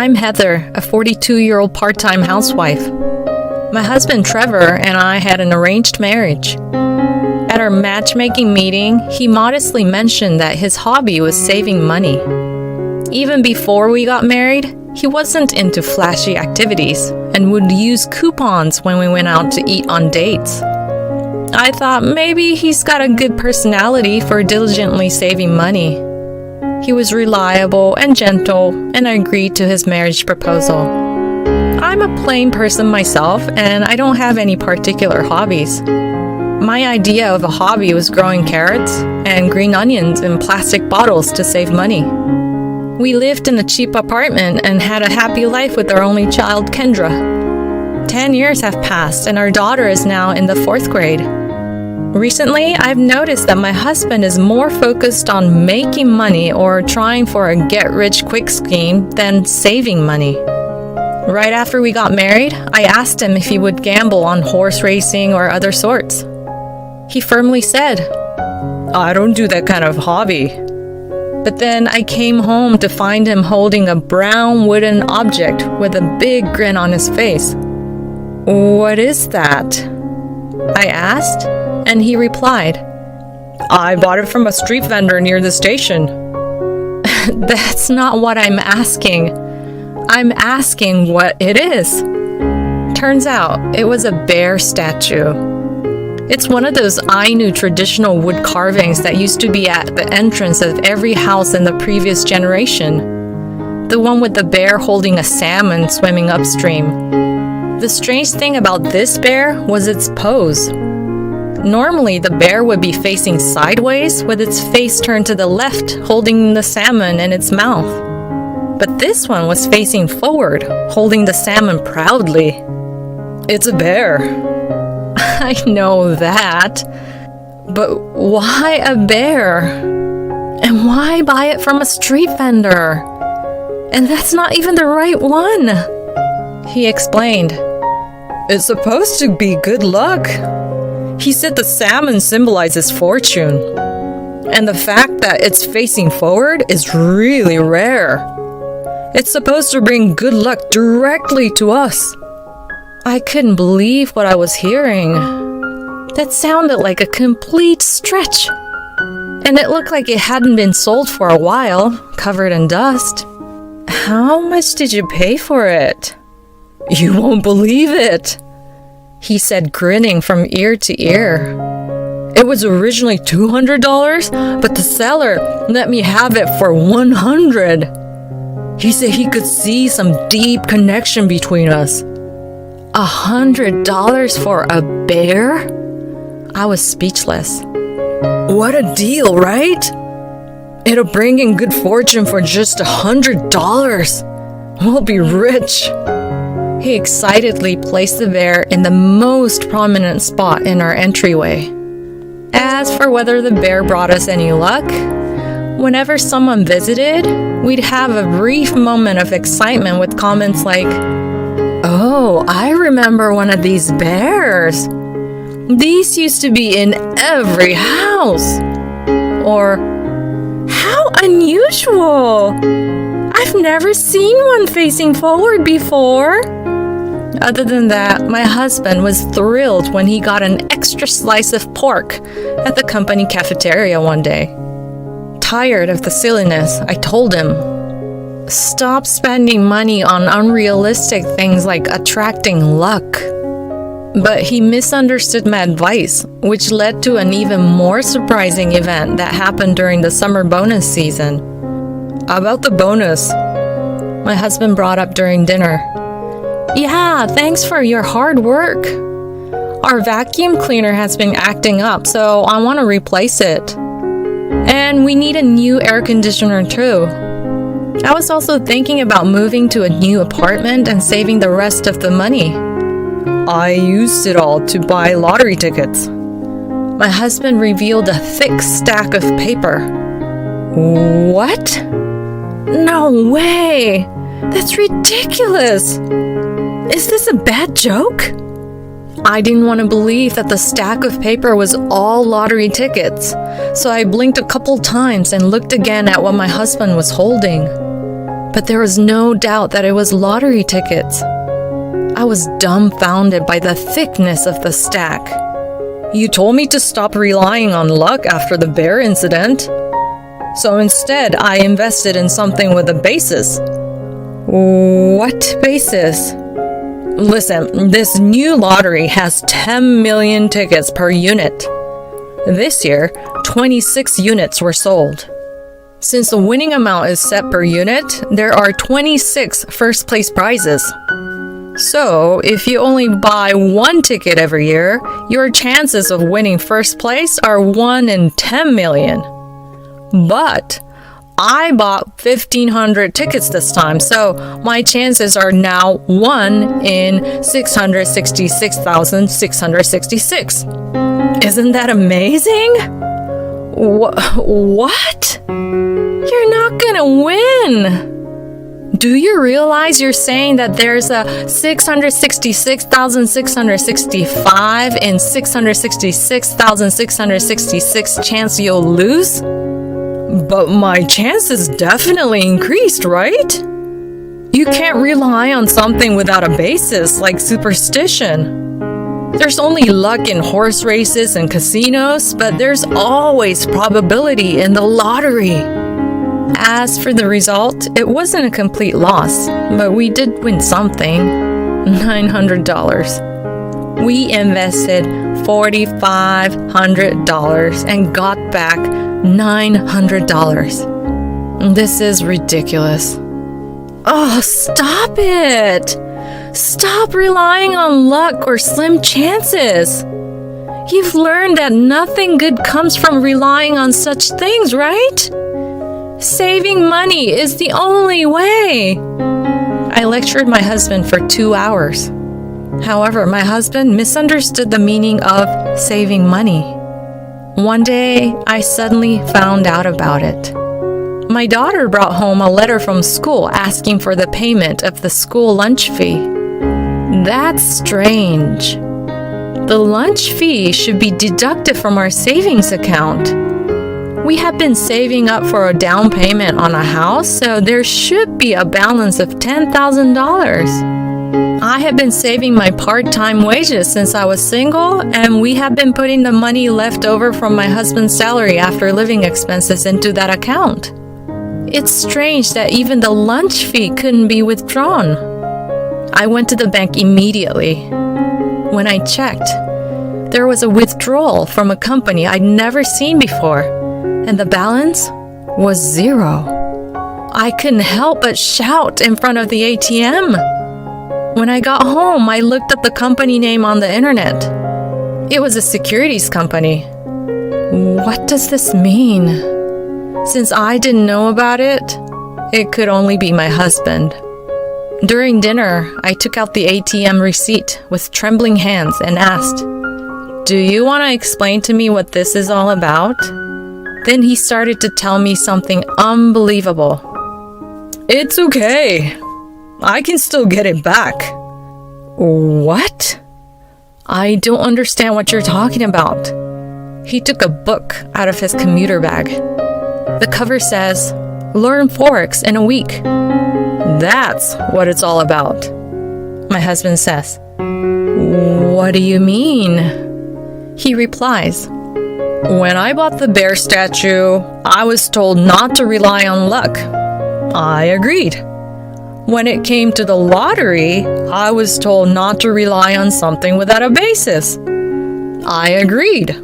I'm Heather, a 42-year-old part-time housewife. My husband Trevor and I had an arranged marriage. At our matchmaking meeting, he modestly mentioned that his hobby was saving money. Even before we got married, he wasn't into flashy activities and would use coupons when we went out to eat on dates. I thought maybe he's got a good personality for diligently saving money. He was reliable and gentle, and I agreed to his marriage proposal. I'm a plain person myself, and I don't have any particular hobbies. My idea of a hobby was growing carrots and green onions in plastic bottles to save money. We lived in a cheap apartment and had a happy life with our only child, Kendra. 10 years have passed, and our daughter is now in the 4th grade. Recently, I've noticed that my husband is more focused on making money or trying for a get-rich-quick scheme than saving money. Right after we got married, I asked him if he would gamble on horse racing or other sorts. He firmly said, "I don't do that kind of hobby." But then I came home to find him holding a brown wooden object with a big grin on his face. "What is that?" I asked, and he replied, "I bought it from a street vendor near the station." That's not what I'm asking. I'm asking what it is. Turns out it was a bear statue. It's one of those Ainu traditional wood carvings that used to be at the entrance of every house in the previous generation. The one with the bear holding a salmon swimming upstream. The strange thing about this bear was its pose. Normally, the bear would be facing sideways with its face turned to the left, holding the salmon in its mouth. But this one was facing forward, holding the salmon proudly. It's a bear. I know that. But why a bear? And why buy it from a street vendor? And that's not even the right one. He explained. It's supposed to be good luck. He said the salmon symbolizes fortune. And the fact that it's facing forward is really rare. It's supposed to bring good luck directly to us. I couldn't believe what I was hearing. That sounded like a complete stretch. And it looked like it hadn't been sold for a while, covered in dust. How much did you pay for it? You won't believe it, he said, grinning from ear to ear. It was originally $200, but the seller let me have it for $100. He said he could see some deep connection between us. $100 for a bear? I was speechless. What a deal, right? It'll bring in good fortune for just $100. We'll be rich. He excitedly placed the bear in the most prominent spot in our entryway. As for whether the bear brought us any luck, whenever someone visited, we'd have a brief moment of excitement with comments like, "Oh, I remember one of these bears. These used to be in every house." Or, "How unusual! I've never seen one facing forward before." Other than that, my husband was thrilled when he got an extra slice of pork at the company cafeteria one day. Tired of the silliness, I told him, "Stop spending money on unrealistic things like attracting luck." But he misunderstood my advice, which led to an even more surprising event that happened during the summer bonus season. About the bonus, my husband brought up during dinner. "Yeah, thanks for your hard work. Our vacuum cleaner has been acting up, so I want to replace it. And we need a new air conditioner too. I was also thinking about moving to a new apartment and saving the rest of the money. I used it all to buy lottery tickets." My husband revealed a thick stack of paper. "What? No way! That's ridiculous! Is this a bad joke?" I didn't want to believe that the stack of paper was all lottery tickets, so I blinked a couple times and looked again at what my husband was holding. but there was no doubt that it was lottery tickets. I was dumbfounded by the thickness of the stack. You told me to stop relying on luck after the bear incident. So instead, I invested in something with a basis. What basis? Listen, this new lottery has 10 million tickets per unit. This year, 26 units were sold. Since the winning amount is set per unit, there are 26 first-place prizes. So, if you only buy one ticket every year, your chances of winning first place are 1 in 10 million. But I bought 1,500 tickets this time, so my chances are now 1 in 666,666. Isn't that amazing? What? You're not gonna win! Do you realize you're saying that there's a 666,665 in 666,666 chance you'll lose? But my chances definitely increased, right? You can't rely on something without a basis, like superstition. There's only luck in horse races and casinos, but there's always probability in the lottery. As for the result, it wasn't a complete loss, but we did win something. $900. We invested $4,500 and got back $900. This is ridiculous. Oh, stop it! Stop relying on luck or slim chances. You've learned that nothing good comes from relying on such things, right? Saving money is the only way. I lectured my husband for 2 hours. However, my husband misunderstood the meaning of saving money. One day, I suddenly found out about it. My daughter brought home a letter from school asking for the payment of the school lunch fee. That's strange. The lunch fee should be deducted from our savings account. We have been saving up for a down payment on a house, so there should be a balance of $10,000. I have been saving my part-time wages since I was single, and we have been putting the money left over from my husband's salary after living expenses into that account. It's strange that even the lunch fee couldn't be withdrawn. I went to the bank immediately. When I checked, there was a withdrawal from a company I'd never seen before, and the balance was $0. I couldn't help but shout in front of the ATM. When I got home, I looked up the company name on the internet. It was a securities company. What does this mean? Since I didn't know about it, it could only be my husband. During dinner, I took out the ATM receipt with trembling hands and asked, "Do you want to explain to me what this is all about?" Then he started to tell me something unbelievable. "It's okay. I can still get it back." What? I don't understand what you're talking about. He took a book out of his commuter bag. The cover says, "Learn Forex in a week." That's what it's all about. My husband says, "What do you mean?" He replies, "When I bought the bear statue, I was told not to rely on luck. I agreed. When it came to the lottery, I was told not to rely on something without a basis. I agreed.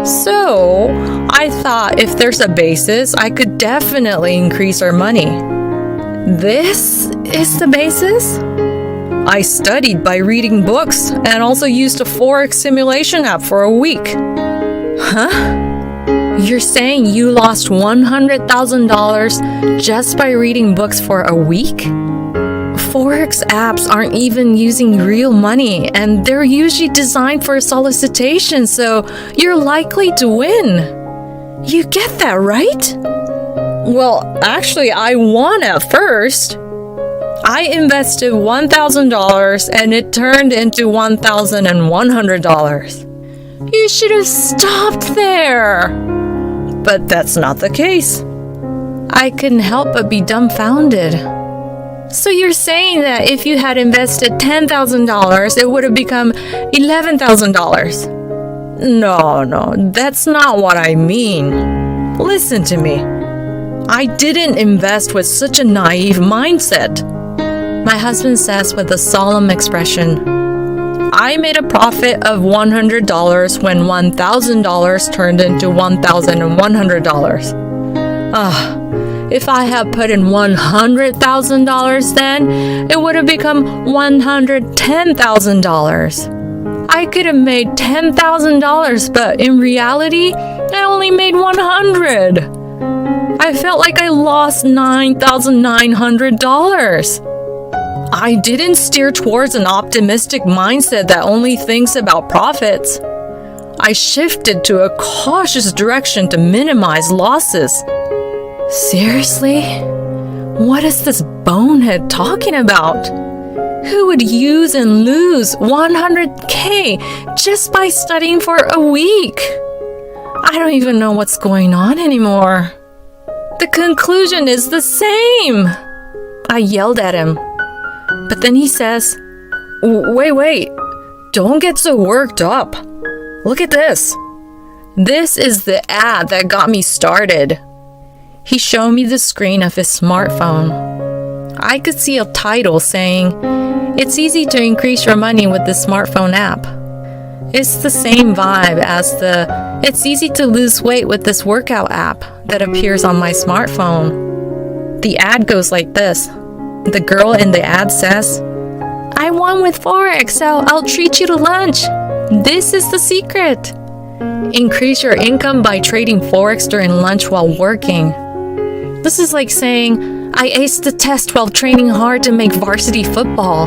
So, I thought if there's a basis, I could definitely increase our money. This is the basis? I studied by reading books and also used a Forex simulation app for a week." Huh? You're saying you lost $100,000 just by reading books for a week? Forex apps aren't even using real money, and they're usually designed for solicitation, so you're likely to win. You get that, right? Well, actually, I won at first. I invested $1,000 and it turned into $1,100. You should have stopped there. But that's not the case. I couldn't help but be dumbfounded. So you're saying that if you had invested $10,000, it would have become $11,000? No, that's not what I mean. Listen to me. I didn't invest with such a naive mindset. My husband says with a solemn expression, I made a profit of $100 when $1,000 turned into $1,100. If I had put in $100,000 then, it would have become $110,000. I could have made $10,000, but in reality, I only made $100. I felt like I lost $9,900. I didn't steer towards an optimistic mindset that only thinks about profits. I shifted to a cautious direction to minimize losses. Seriously? What is this bonehead talking about? Who would use and lose $100K just by studying for a week? I don't even know what's going on anymore. The conclusion is the same. I yelled at him. But then he says, Wait, don't get so worked up. Look at this. This is the ad that got me started. He showed me the screen of his smartphone. I could see a title saying, It's easy to increase your money with the smartphone app. It's the same vibe as the It's easy to lose weight with this workout app that appears on my smartphone. The ad goes like this. The girl in the ad says, I won with Forex, so I'll treat you to lunch. This is the secret. Increase your income by trading Forex during lunch while working. This is like saying, I aced the test while training hard to make varsity football.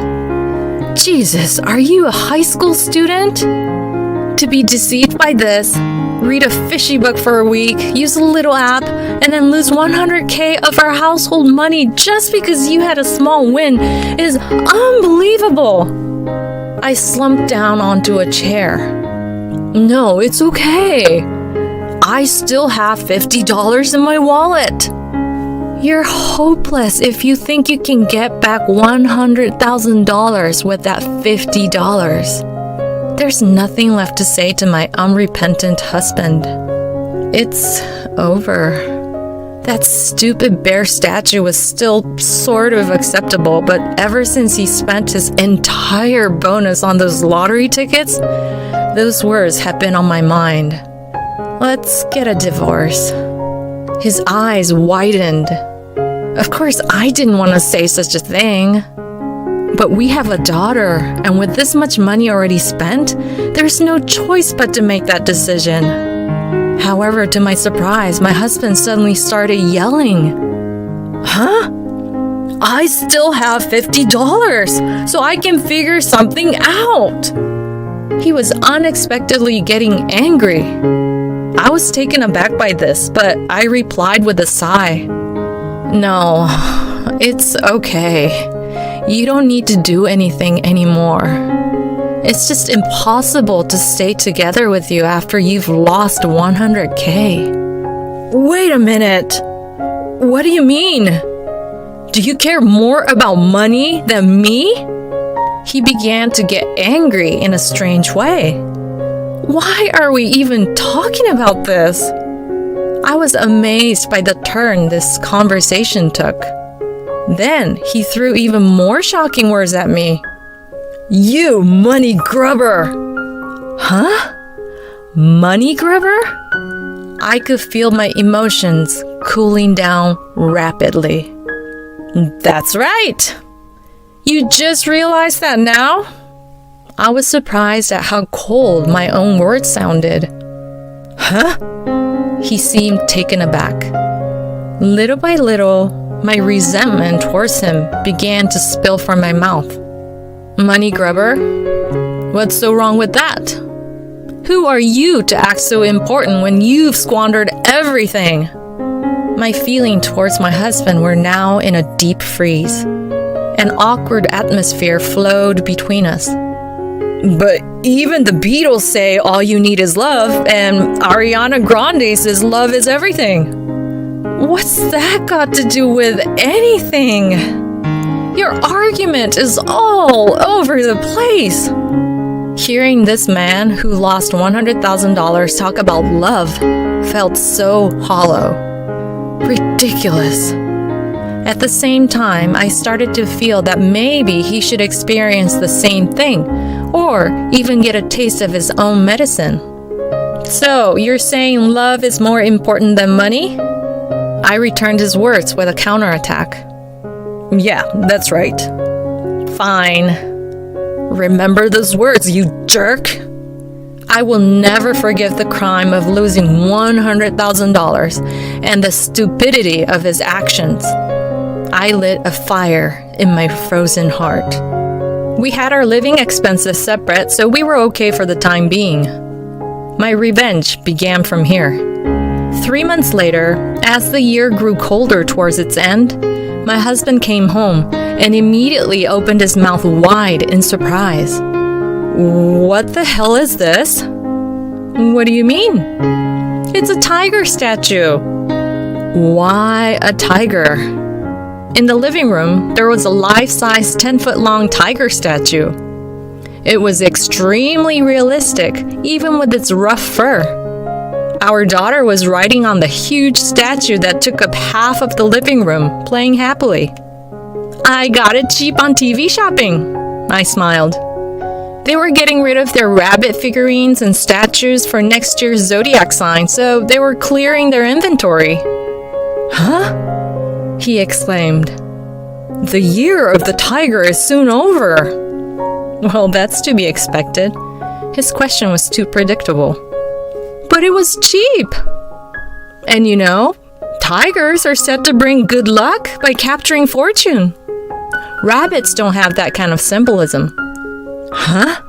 Jesus, are you a high school student? To be deceived by this, read a fishy book for a week, use a little app, and then lose $100K of our household money just because you had a small win is unbelievable. I slumped down onto a chair. No, it's okay. I still have $50 in my wallet. You're hopeless if you think you can get back $100,000 with that $50. There's nothing left to say to my unrepentant husband. It's over. That stupid bear statue was still sort of acceptable, but ever since he spent his entire bonus on those lottery tickets, those words have been on my mind. Let's get a divorce. His eyes widened. Of course, I didn't want to say such a thing. But we have a daughter, and with this much money already spent, there's no choice but to make that decision. However, to my surprise, my husband suddenly started yelling. Huh? I still have $50, so I can figure something out. He was unexpectedly getting angry. I was taken aback by this, but I replied with a sigh. No, it's okay. You don't need to do anything anymore. It's just impossible to stay together with you after you've lost $100K. Wait a minute. What do you mean? Do you care more about money than me? He began to get angry in a strange way. Why are we even talking about this? I was amazed by the turn this conversation took. Then he threw even more shocking words at me. You money grubber! Huh? Money grubber? I could feel my emotions cooling down rapidly. That's right! You just realized that now? I was surprised at how cold my own words sounded. Huh? He seemed taken aback. Little by little, my resentment towards him began to spill from my mouth. Money grubber? What's so wrong with that? Who are you to act so important when you've squandered everything? My feelings towards my husband were now in a deep freeze. An awkward atmosphere flowed between us. But even the Beatles say all you need is love, and Ariana Grande says love is everything. What's that got to do with anything? Your argument is all over the place. Hearing this man who lost $100,000 talk about love felt so hollow. Ridiculous. At the same time, I started to feel that maybe he should experience the same thing, or even get a taste of his own medicine. So, you're saying love is more important than money? I returned his words with a counterattack. Yeah, that's right. Fine. Remember those words, you jerk. I will never forgive the crime of losing $100,000 and the stupidity of his actions. I lit a fire in my frozen heart. We had our living expenses separate, so we were okay for the time being. My revenge began from here. 3 months later, as the year grew colder towards its end, my husband came home and immediately opened his mouth wide in surprise. What the hell is this? What do you mean? It's a tiger statue. Why a tiger? In the living room, there was a life-size 10-foot-long tiger statue. It was extremely realistic, even with its rough fur. Our daughter was riding on the huge statue that took up half of the living room, playing happily. I got it cheap on TV shopping, I smiled. They were getting rid of their rabbit figurines and statues for next year's zodiac sign, so they were clearing their inventory. Huh? He exclaimed. The year of the tiger is soon over. Well, that's to be expected. His question was too predictable. But it was cheap. And you know, tigers are said to bring good luck by capturing fortune. Rabbits don't have that kind of symbolism. Huh?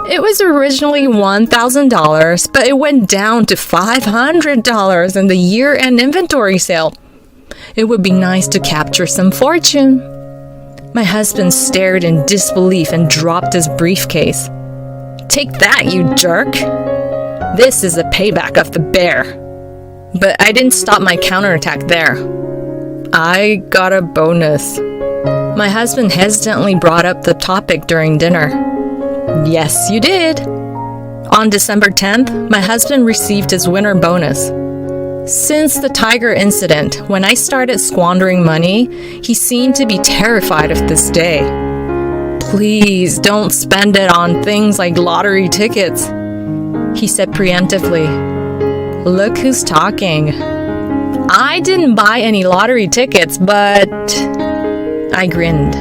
It was originally $1,000, but it went down to $500 in the year-end inventory sale. It would be nice to capture some fortune. My husband stared in disbelief and dropped his briefcase. Take that, you jerk. This is a payback of the bear. But I didn't stop my counterattack there. I got a bonus. My husband hesitantly brought up the topic during dinner. Yes, you did. On December 10th, my husband received his winter bonus. Since the tiger incident, when I started squandering money, he seemed to be terrified of this day. Please don't spend it on things like lottery tickets, he said preemptively. Look who's talking. I didn't buy any lottery tickets, but... I grinned.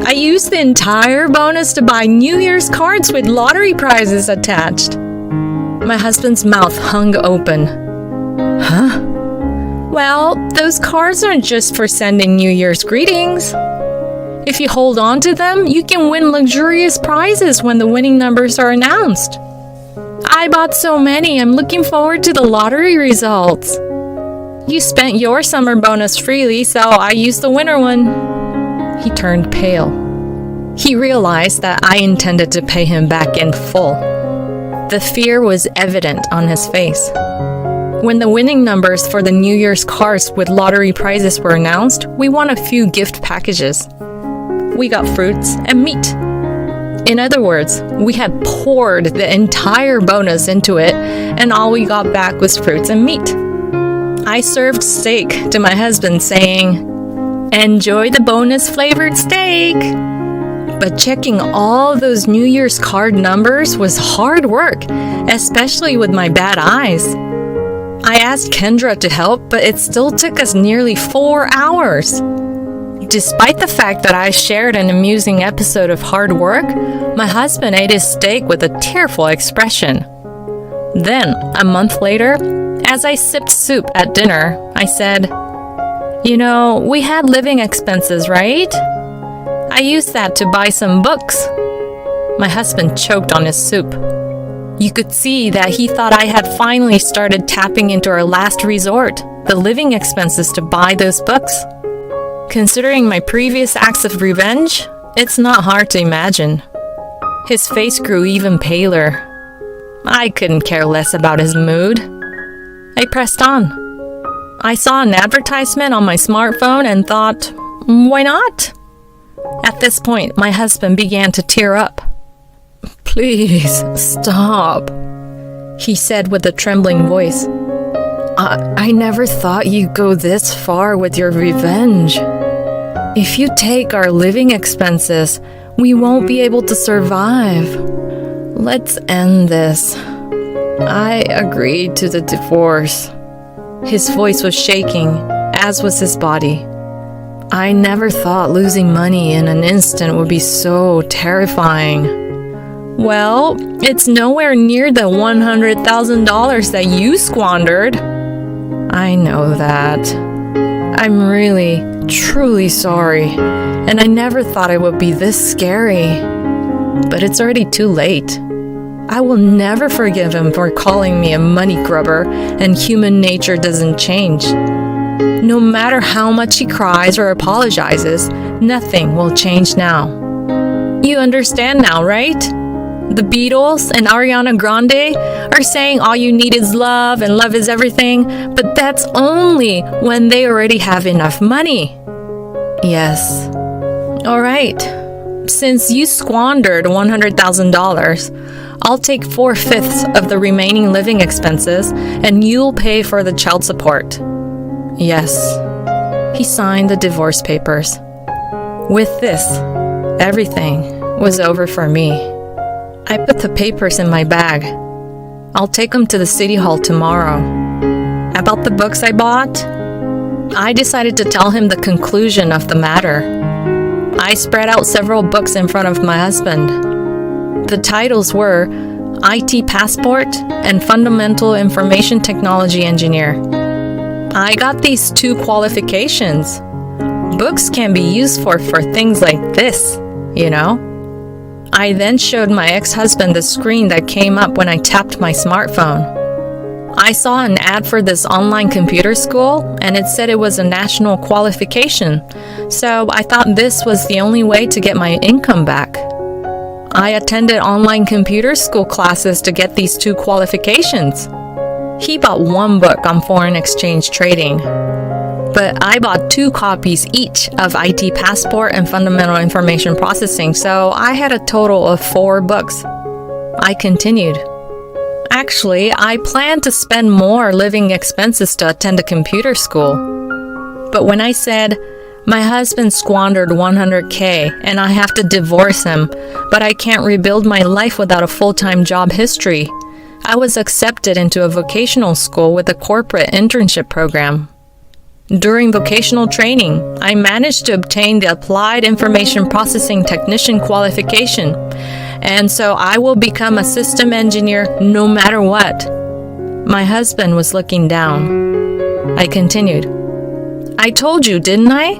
I used the entire bonus to buy New Year's cards with lottery prizes attached. My husband's mouth hung open. Huh? Well, those cards aren't just for sending New Year's greetings. If you hold on to them, you can win luxurious prizes when the winning numbers are announced. I bought so many, I'm looking forward to the lottery results. You spent your summer bonus freely, so I used the winter one. He turned pale. He realized that I intended to pay him back in full. The fear was evident on his face. When the winning numbers for the New Year's cards with lottery prizes were announced, we won a few gift packages. We got fruits and meat. In other words, we had poured the entire bonus into it, and all we got back was fruits and meat. I served steak to my husband, saying, "Enjoy the bonus-flavored steak." But checking all those New Year's card numbers was hard work, especially with my bad eyes. I asked Kendra to help, but it still took us nearly 4 hours. Despite the fact that I shared an amusing episode of hard work, my husband ate his steak with a tearful expression. Then, a month later, as I sipped soup at dinner, I said, "You know, we had living expenses, right? I used that to buy some books." My husband choked on his soup. You could see that he thought I had finally started tapping into our last resort, the living expenses to buy those books. Considering my previous acts of revenge, it's not hard to imagine. His face grew even paler. I couldn't care less about his mood. I pressed on. I saw an advertisement on my smartphone and thought, why not? At this point, my husband began to tear up. Please, stop, he said with a trembling voice. I never thought you'd go this far with your revenge. If you take our living expenses, we won't be able to survive. Let's end this. I agreed to the divorce. His voice was shaking, as was his body. I never thought losing money in an instant would be so terrifying. Well, it's nowhere near the $100,000 that you squandered. I know that. I'm really, truly sorry, and I never thought it would be this scary. But it's already too late. I will never forgive him for calling me a money grubber, and human nature doesn't change. No matter how much he cries or apologizes, nothing will change now. You understand now, right? The Beatles and Ariana Grande are saying all you need is love and love is everything, but that's only when they already have enough money. Yes. All right. Since you squandered $100,000, I'll take 4/5 of the remaining living expenses and you'll pay for the child support. Yes. He signed the divorce papers. With this, everything was over for me. I put the papers in my bag. I'll take them to the city hall tomorrow. About the books I bought, I decided to tell him the conclusion of the matter. I spread out several books in front of my husband. The titles were IT Passport and Fundamental Information Technology Engineer. I got these 2 qualifications. Books can be used for things like this, you know? I then showed my ex-husband the screen that came up when I tapped my smartphone. I saw an ad for this online computer school, and it said it was a national qualification, so I thought this was the only way to get my income back. I attended online computer school classes to get these 2 qualifications. He bought 1 book on foreign exchange trading, but I bought 2 copies each of IT Passport and Fundamental Information Processing, so I had a total of 4 books. I continued. Actually, I planned to spend more living expenses to attend a computer school. But when I said, my husband squandered $100K and I have to divorce him, but I can't rebuild my life without a full-time job history, I was accepted into a vocational school with a corporate internship program. During vocational training, I managed to obtain the Applied Information Processing Technician qualification, and so I will become a system engineer no matter what. My husband was looking down. I continued. I told you, didn't I?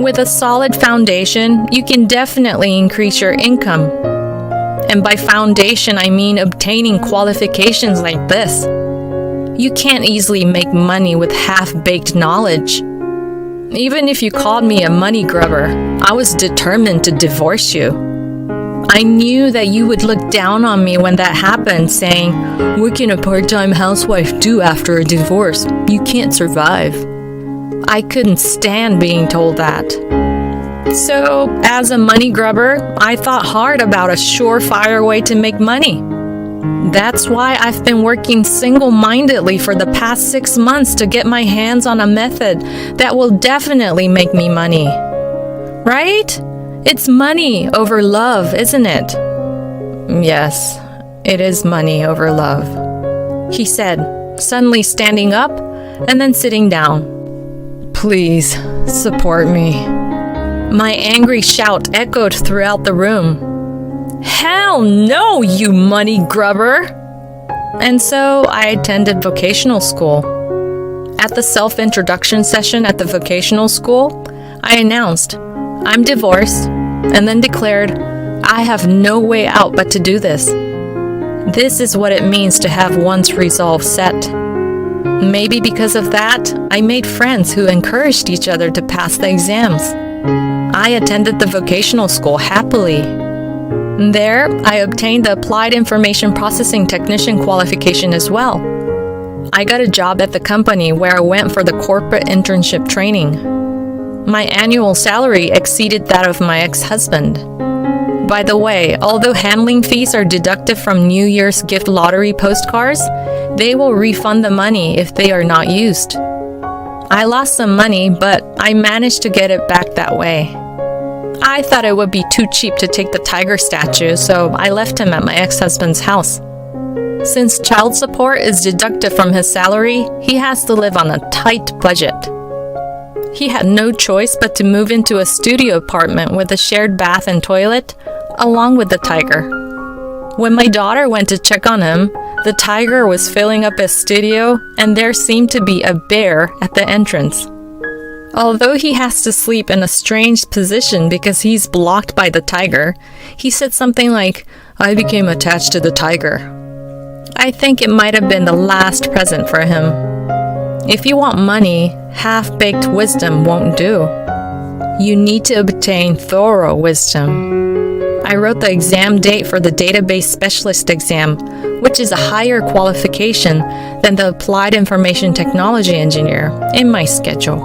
With a solid foundation, you can definitely increase your income. And by foundation, I mean obtaining qualifications like this. You can't easily make money with half-baked knowledge. Even if you called me a money grubber, I was determined to divorce you. I knew that you would look down on me when that happened, saying, "What can a part-time housewife do after a divorce? You can't survive." I couldn't stand being told that. So, as a money grubber, I thought hard about a surefire way to make money. That's why I've been working single-mindedly for the past 6 months to get my hands on a method that will definitely make me money. Right? It's money over love, isn't it? Yes, it is money over love, he said, suddenly standing up and then sitting down. Please, support me. My angry shout echoed throughout the room. Hell no, you money grubber! And so I attended vocational school. At the self-introduction session at the vocational school, I announced, I'm divorced, and then declared, I have no way out but to do this. This is what it means to have one's resolve set. Maybe because of that, I made friends who encouraged each other to pass the exams. I attended the vocational school happily. There, I obtained the Applied Information Processing Technician qualification as well. I got a job at the company where I went for the corporate internship training. My annual salary exceeded that of my ex-husband. By the way, although handling fees are deducted from New Year's gift lottery postcards, they will refund the money if they are not used. I lost some money, but I managed to get it back that way. I thought it would be too cheap to take the tiger statue, so I left him at my ex-husband's house. Since child support is deducted from his salary, he has to live on a tight budget. He had no choice but to move into a studio apartment with a shared bath and toilet, along with the tiger. When my daughter went to check on him, the tiger was filling up his studio, and there seemed to be a bear at the entrance. Although he has to sleep in a strange position because he's blocked by the tiger, he said something like, "I became attached to the tiger." I think it might have been the last present for him. If you want money, half-baked wisdom won't do. You need to obtain thorough wisdom. I wrote the exam date for the database specialist exam, which is a higher qualification than the applied information technology engineer, in my schedule.